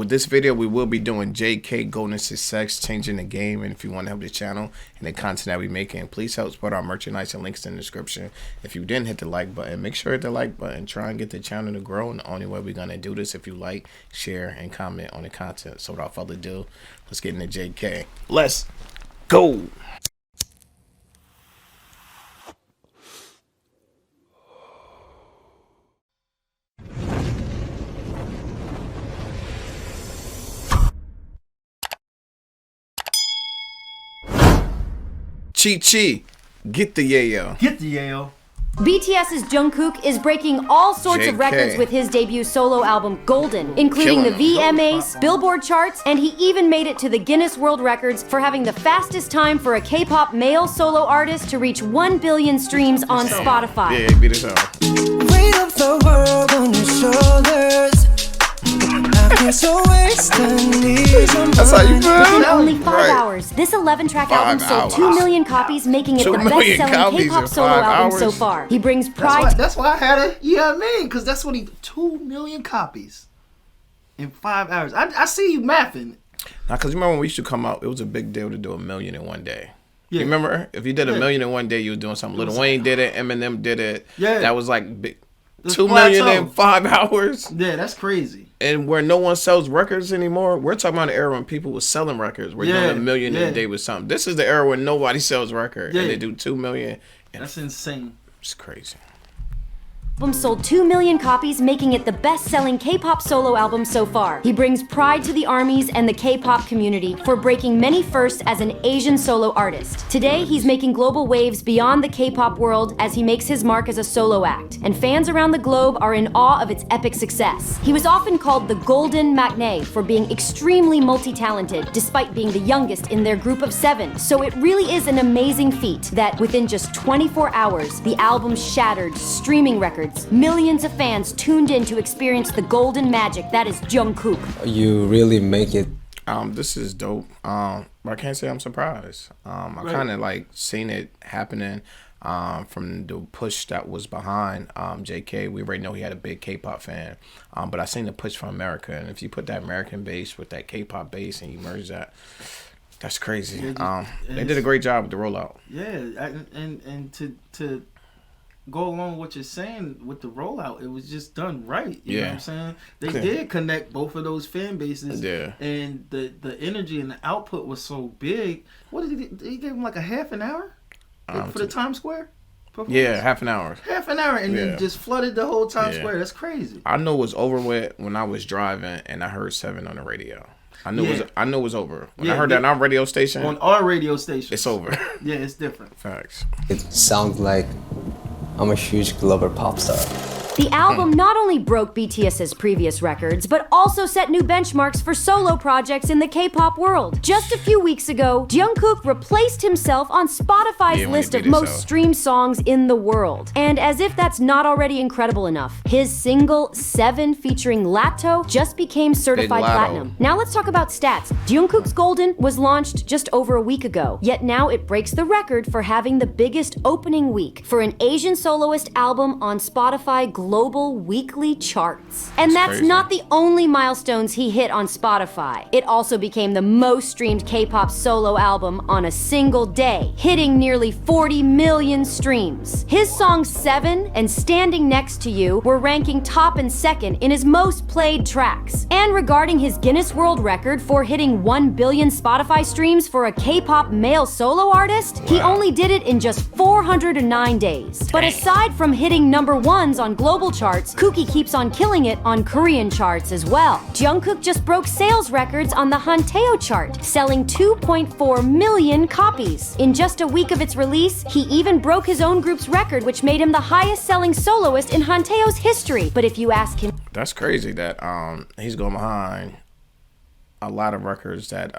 with this video, we will be doing JK Golden Success, changing the game. And if you want to help the channel and the content that we making, please help support our merchandise and links in the description. If you didn't hit the like button, make sure to hit the like button. Try and get the channel to grow. And the only way we're going to do this if you like, share, and comment on the content. So without further ado, let's get into JK. Let's go. Chi, get the yayo. Get the yayo. BTS's Jungkook is breaking all sorts of records with his debut solo album, Golden, including the VMAs, Billboard charts, and he even made it to the Guinness World Records for having the fastest time for a K-pop male solo artist to reach 1 billion streams on Spotify. Yeah, beat it up. Weight of the world on your shoulders. That's how you feel? In only 5 hours, this 11-track album sold 2 million copies, making it the best-selling K-pop solo album so far. He brings pride. That's why I had it. You know what I mean? Because that's what 2 million copies in 5 hours. I see you mapping. Now, because you remember when we used to come out, it was a big deal to do 1 million in one day. Yeah. You remember? If you did 1 million in one day, you were doing something. Lil Wayne did it. Eminem did it. Yeah. That was like big. 2 million in 5 hours. Yeah, that's crazy. And where no one sells records anymore, we're talking about the era when people were selling records. We're doing 1 million in a day with something. This is the era when nobody sells records, and they do 2 million. That's insane. It's crazy. Album sold 2 million copies, making it the best-selling K-pop solo album so far. He brings pride to the ARMYs and the K-pop community for breaking many firsts as an Asian solo artist. Today, he's making global waves beyond the K-pop world as he makes his mark as a solo act, and fans around the globe are in awe of its epic success. He was often called the Golden Matinee for being extremely multi-talented, despite being the youngest in their group of 7. So it really is an amazing feat that within just 24 hours, the album shattered streaming records. Millions of fans tuned in to experience the golden magic that is Jungkook. You really make it. This is dope. But I can't say I'm surprised. I kind of like seen it happening from the push that was behind JK. We already know he had a big K-pop fan, but I seen the push from America. And if you put that American base with that K-pop base and you merge that, that's crazy. They did a great job with the rollout. Yeah, and to go along with what you're saying with the rollout, it was just done right. You know what I'm saying? They did connect both of those fan bases. Yeah. And the energy and the output was so big. What did he give him like a half an hour for the Times Square performance? Yeah, half an hour. Half an hour, and then just flooded the whole Times Square. That's crazy. I know it was over with when I was driving and I heard 7 on the radio. I knew it was over. When I heard that on our radio station. On our radio station. It's over. Yeah, it's different. Facts. It sounds like I'm a huge global pop star. The album not only broke BTS's previous records, but also set new benchmarks for solo projects in the K-pop world. Just a few weeks ago, Jungkook replaced himself on Spotify's list of most streamed songs in the world. And as if that's not already incredible enough, his single 7 featuring Latto just became certified platinum. Now let's talk about stats. Jungkook's Golden was launched just over a week ago, yet now it breaks the record for having the biggest opening week for an Asian soloist album on Spotify global weekly charts. And that's not the only milestones he hit on Spotify. It also became the most streamed K-pop solo album on a single day, hitting nearly 40 million streams. His songs 7 and Standing Next to You were ranking top and second in his most played tracks. And regarding his Guinness World Record for hitting 1 billion Spotify streams for a K-pop male solo artist, he only did it in just 409 days. But aside from hitting #1s on global charts, Kooky keeps on killing it on Korean charts as well. Jungkook just broke sales records on the Hanteo chart, selling 2.4 million copies. In just a week of its release, he even broke his own group's record, which made him the highest selling soloist in Hanteo's history. But if you ask him... That's crazy that he's going behind a lot of records that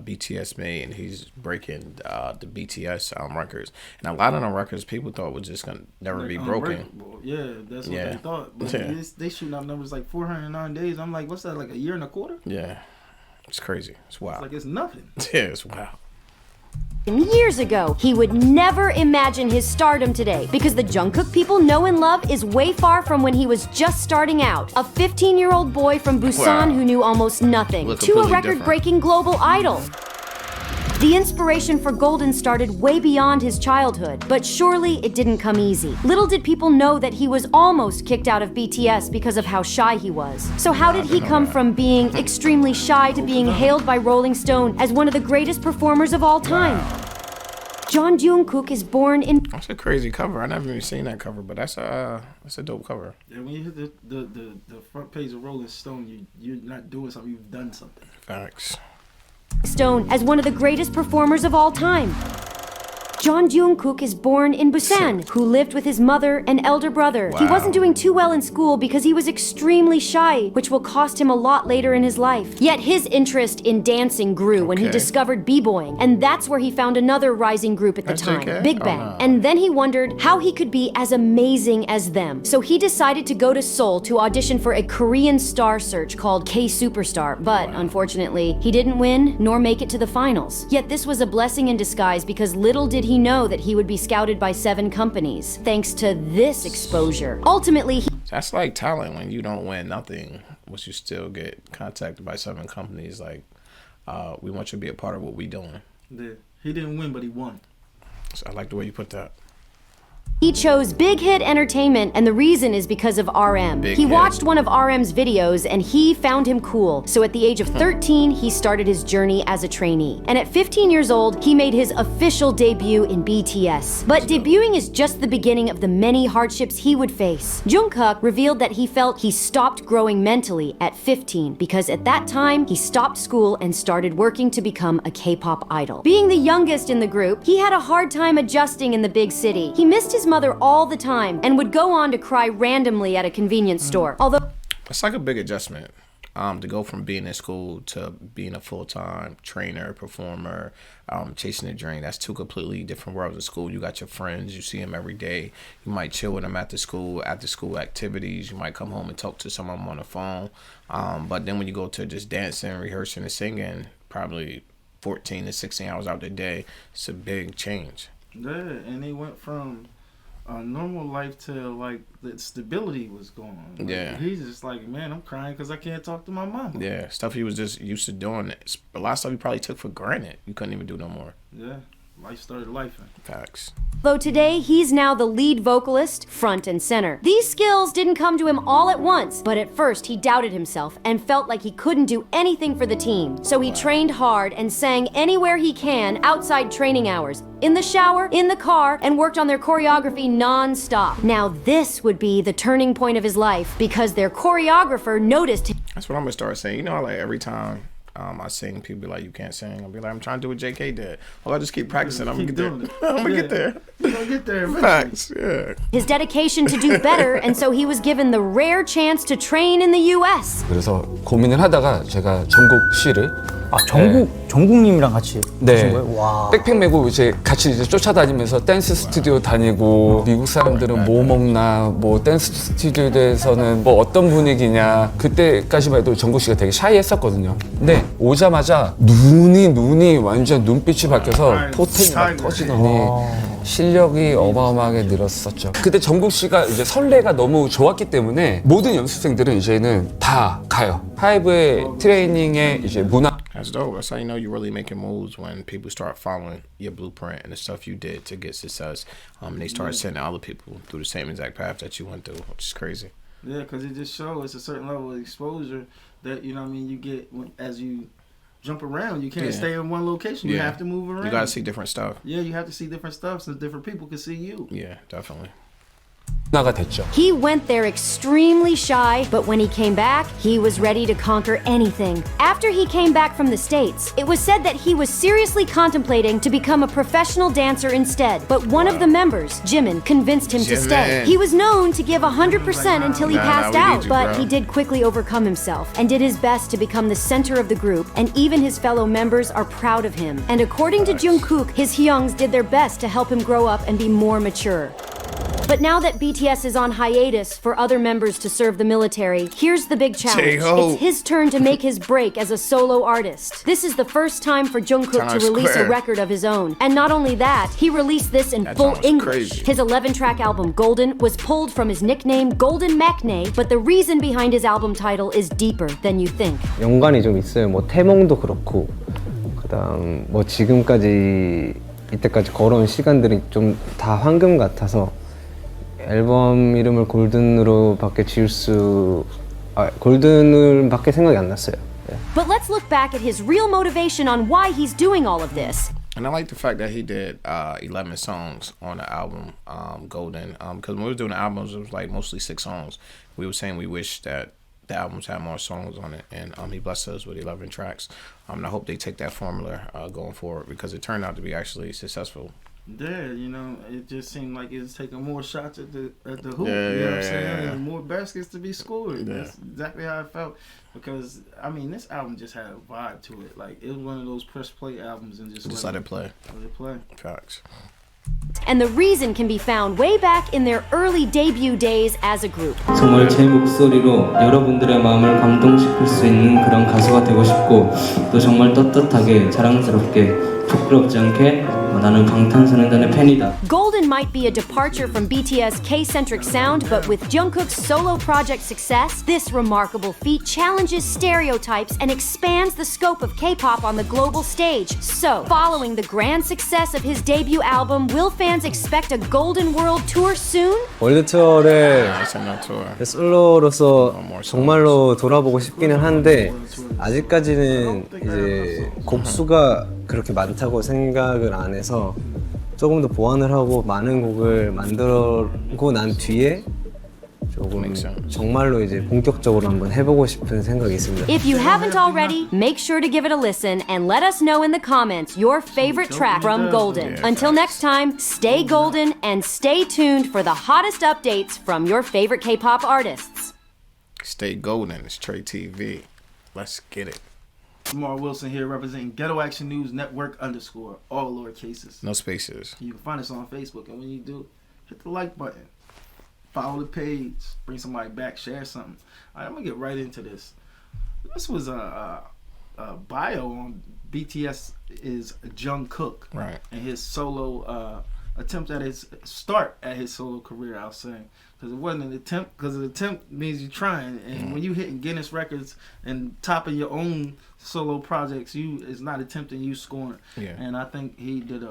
BTS made, and he's breaking the BTS records. And a lot of them records people thought was just gonna never be broken. Yeah, that's what they thought. But they shooting out numbers like 409 days. I'm like, what's that, like a year and a quarter? Yeah, it's crazy. It's wild. It's like it's nothing. Yeah, it's wild. years ago. He would never imagine his stardom today because the Jungkook people know and love is way far from when he was just starting out. A 15-year-old boy from Busan who knew almost nothing to a record-breaking global idol. The inspiration for Golden started way beyond his childhood, but surely it didn't come easy. Little did people know that he was almost kicked out of BTS because of how shy he was. So how did he come from being extremely shy to being hailed by Rolling Stone as one of the greatest performers of all time? Jungkook is born in... That's a crazy cover. I never even seen that cover, but that's a dope cover. Yeah, when you hit the front page of Rolling Stone, you're not doing something, you've done something. Facts. Stone as one of the greatest performers of all time. Jungkook is born in Busan, who lived with his mother and elder brother. He wasn't doing too well in school because he was extremely shy, which will cost him a lot later in his life. Yet his interest in dancing grew when he discovered b-boying, and that's where he found another rising group at the time, Big Bang. And then he wondered how he could be as amazing as them. So he decided to go to Seoul to audition for a Korean star search called K-Superstar, but unfortunately, he didn't win nor make it to the finals. Yet this was a blessing in disguise because little did he know that he would be scouted by 7 companies, thanks to this exposure. Ultimately, that's like talent when you don't win nothing, but you still get contacted by 7 companies. Like, we want you to be a part of what we doing. Yeah. He didn't win, but he won. So I like the way you put that. he chose Big Hit Entertainment, and the reason is because of RM. He watched one of RM's videos and he found him cool. So at the age of 13, he started his journey as a trainee. And at 15 years old, he made his official debut in BTS. But debuting is just the beginning of the many hardships he would face. Jungkook revealed that he felt he stopped growing mentally at 15 because at that time, he stopped school and started working to become a K-pop idol. Being the youngest in the group, he had a hard time adjusting in the big city. He missed his mother all the time and would go on to cry randomly at a convenience store. Although it's like a big adjustment to go from being in school to being a full-time trainer, performer, chasing a dream. That's two completely different worlds of school. You got your friends, you see them every day. You might chill with them after school activities. You might come home and talk to some of them on the phone. But then when you go to just dancing, rehearsing, and singing, probably 14 to 16 hours out the day, it's a big change. Yeah, and he went from a normal life to like the stability was going on. Like, yeah. He's just like, man, I'm crying because I can't talk to my mama. Yeah, stuff he was just used to doing. A lot of stuff he probably took for granted. You couldn't even do no more. Yeah, life started lifing. Facts. Though today, he's now the lead vocalist, front and center. These skills didn't come to him all at once, but at first he doubted himself and felt like he couldn't do anything for the team. So he trained hard and sang anywhere he can outside training hours, in the shower, in the car, and worked on their choreography non-stop. Now this would be the turning point of his life because their choreographer noticed him. That's what I'm gonna start saying. You know, like every time I sing, people be like, you can't sing. I'll be like, I'm trying to do what JK did. Well, I just keep practicing. I'm gonna get there. I'm gonna get there. You're gonna get there eventually. Facts, yeah. His dedication to do better, and so he was given the rare chance to train in the US. 그래서 고민을 하다가 제가 정국 씨를 정국님이랑 같이 네. 하신 거예요? 와. 백팩 메고 이제 같이 이제 쫓아다니면서 댄스 스튜디오 다니고 미국 사람들은 뭐 먹나 뭐 댄스 스튜디오에서는 뭐 어떤 분위기냐 그때까지만 해도 정국 씨가 되게 샤이했었거든요. 근데 오자마자 눈이 완전 눈빛이 바뀌어서 포텐이 막 터지더니 실력이 어마어마하게 늘었었죠. 그때 정국 씨가 이제 선례가 너무 좋았기 때문에 모든 연습생들은 이제는 다 가요. 하이브의 트레이닝에 이제 문화. That's dope. That's how you know you're really making moves when people start following your blueprint and the stuff you did to get success. They start sending other people through the same exact path that you went through, which is crazy. Yeah, because it just shows it's a certain level of exposure that, you know what I mean, you get as you jump around. You can't stay in one location. You have to move around. You got to see different stuff. Yeah, you have to see different stuff so different people can see you. Yeah, definitely. 됐죠. He went there extremely shy, but when he came back, he was ready to conquer anything. After he came back from the States, it was said that he was seriously contemplating to become a professional dancer instead, but one of the members, Jimin, convinced him to stay. He was known to give 100% until he passed out, but he did quickly overcome himself and did his best to become the center of the group, and even his fellow members are proud of him. And according to Jungkook, his hyungs did their best to help him grow up and be more mature. But now that BTS is on hiatus for other members to serve the military, here's the big challenge. J-Hope. It's his turn to make his break as a solo artist. This is the first time for Jungkook to release a record of his own. And not only that, he released this in full English. Crazy. His 11-track album Golden was pulled from his nickname Golden Maknae, but the reason behind his album title is deeper than you think. 연관이 좀 있어요. 뭐 태몽도 그렇고, 그다음 뭐 지금까지 이때까지 걸어온 시간들이 좀 다 황금 같아서 앨범 이름을 골든으로밖에 골든을밖에 생각이 안 났어요. But let's look back at his real motivation on why he's doing all of this. And I like the fact that he did 11 songs on the album Golden. Because when we were doing the albums, it was like mostly 6 songs. We were saying we wish that the albums had more songs on it, and he blessed us with 11 tracks. And I hope they take that formula going forward, because it turned out to be actually successful. Yeah, you know, it just seemed like it was taking more shots at the hoop. You know what I'm saying? And more baskets to be scored. Yeah. That's exactly how I felt. Because I mean, this album just had a vibe to it. Like, it was one of those press play albums and just let it play. Let it play. Facts. And the reason can be found way back in their early debut days as a group. 정말 제 목소리로 여러분들의 마음을 감동시킬 수 있는 그런 가수가 되고 싶고, 또 정말 떳떳하게 자랑스럽게 부끄럽지 않게 나는 방탄소년단의 팬이다. Golden might be a departure from BTS K-centric sound, but with Jungkook's solo project success, this remarkable feat challenges stereotypes and expands the scope of K-pop on the global stage. So, following the grand success of his debut album, will fans expect a Golden World Tour soon? 월드 투어를 SNL tour. 솔로로서 정말로 돌아보고 싶기는 한데 아직까지는 이제 곡수가 그렇게 많다고 생각을 안 해서 조금 더 보완을 하고 많은 곡을 만들고 난 뒤에 조금 정말로 이제 본격적으로 한번 해보고 싶은 생각이 있습니다. If you haven't already, make sure to give it a listen and let us know in the comments your favorite track from Golden. Until next time, stay golden and stay tuned for the hottest updates from your favorite K-pop artists. Stay golden. It's TRE-TV. Let's get it. Lamar Wilson here, representing Ghetto Action News Network _, all lowercases. No spaces. You can find us on Facebook, and when you do, hit the like button. Follow the page, bring somebody back, share something. All right, I'm gonna get right into this. This was a bio on BTS is Jungkook, right? And his solo attempt at his start at his solo career. I was saying, because it wasn't an attempt, because an attempt means you're trying, and when you hitting Guinness records and topping your own solo projects, it's not attempting, you scoring. Yeah. And I think he did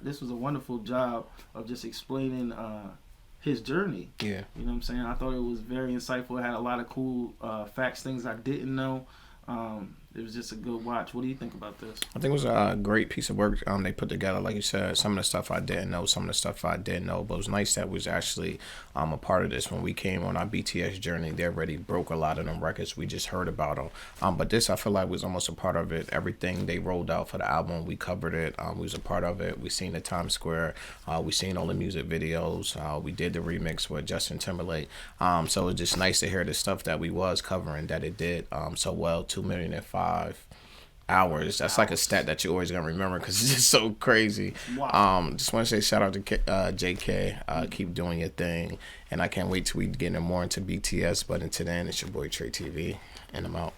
this was a wonderful job of just explaining his journey. Yeah. You know what I'm saying? I thought it was very insightful. It had a lot of cool facts, things I didn't know. It was just a good watch. What do you think about this? I think it was a great piece of work they put together. Like you said, some of the stuff I didn't know, some of the stuff I did know. But it was nice that we was actually a part of this. When we came on our BTS journey, they already broke a lot of them records. We just heard about them. But this, I feel like, was almost a part of it. Everything they rolled out for the album, we covered it. We was a part of it. We seen the Times Square. We seen all the music videos. We did the remix with Justin Timberlake. So it was just nice to hear the stuff that we was covering, that it did so well. 2,000,005 hours. That's like a stat that you're always gonna remember because it's just so crazy. Wow. Just want to say shout out to JK. Keep doing your thing, and I can't wait till we get more into BTS. But until then, it's your boy TRE-TV, and I'm out.